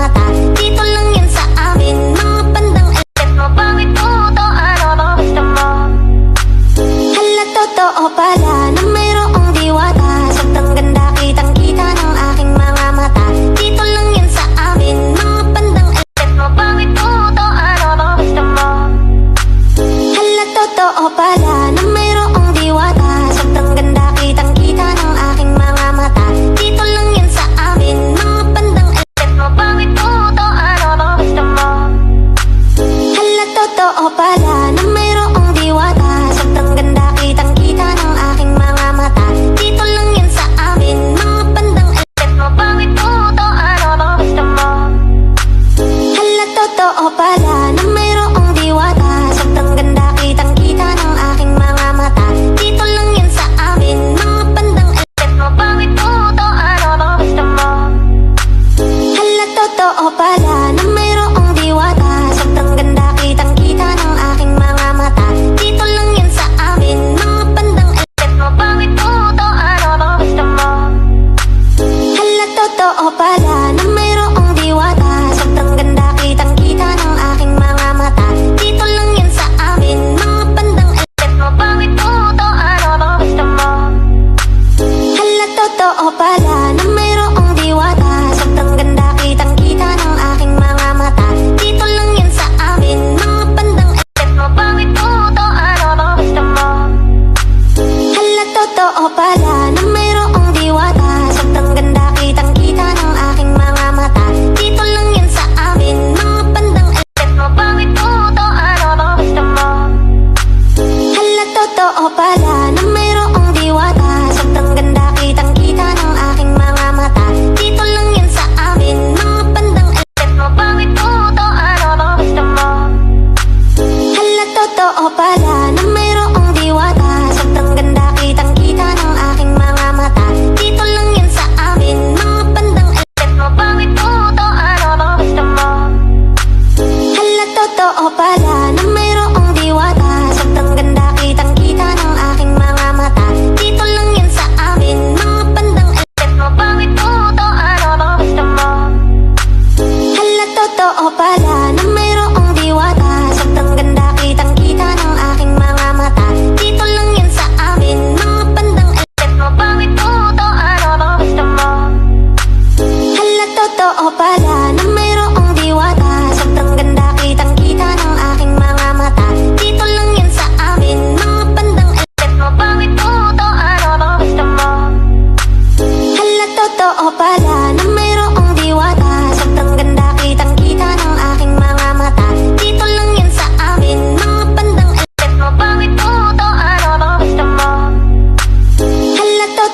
mata. Dito lang yan sa amin, mga bandang alit mo. Bakit puto, ano bang gusto mo? Hala, totoo pala na mayroong diwata. Sobrang ganda, kitang kita ng aking mga mata. Dito lang yan sa amin, mga bandang alit mo. Bakit puto, ano bang gusto mo? Hala, totoo pala na mayroong diwata. Sobrang ganda, kitang kita ng aking mga mata.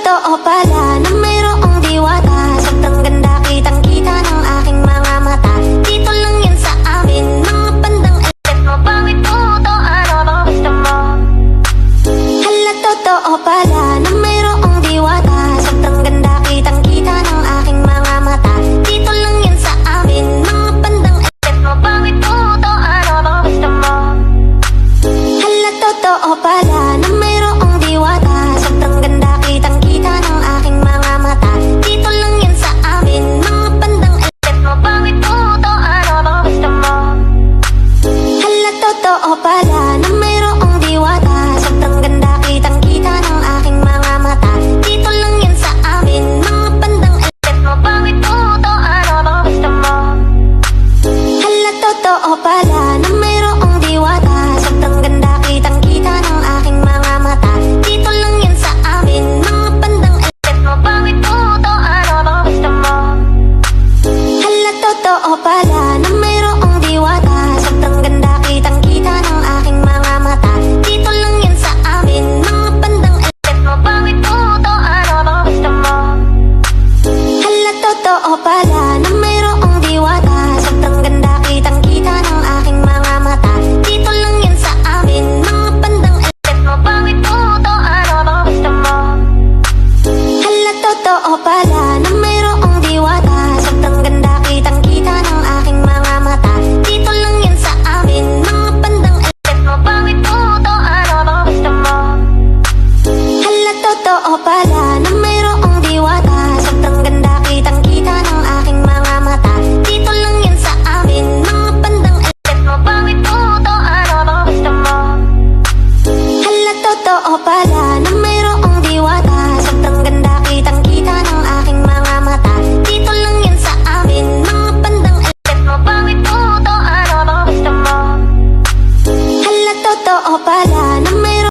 totoo pala na mayroong diwata. Sobrang ganda kitang kita ng aking mga mata. Dito lang yan sa amin, mga bandang elit mo. Bakit puto, ano bang gusto mo? Hala, totoo pala na mayroong diwata. Sobrang ganda kitang kita ng aking mga mata. Dito lang yan sa amin, mga bandang elit mo. Bakit puto, ano bang gusto mo? Hala, totoo pala na mayroong diwata. Sobrang ganda kitang kita ng aking mga mata. Dito lang yan sa amin, mga bandang elit mo. Bakit puto, ano bang gusto mo? Hala, totoo pala na mayroong diwata. Sobrang ganda kitang kita ng aking mga mata. Dito lang yan sa amin, mga bandang elit mo. Bakit puto, ano bang gusto mo? Hala, totoo pala na mayroong diwata. Sobrang ganda kitang kita ng aking mga mata. Dito lang yan sa amin, mga bandang elit mo. Bakit puto, ano bang gusto mo? Hala, totoo pala na mayroong diwata. Sobrang ganda kitang kita ng aking mga mata. Dito lang yan sa amin, mga bandang elit mo. Bakit puto, ano bang gusto mo? Hala, totoo pala na mayroong diwata. Sobrang ganda kitang kita ng aking mga mata. Dito lang yan sa amin, mga bandang elit mo. Bakit puto, ano bang gusto mo? Hala, totoo pala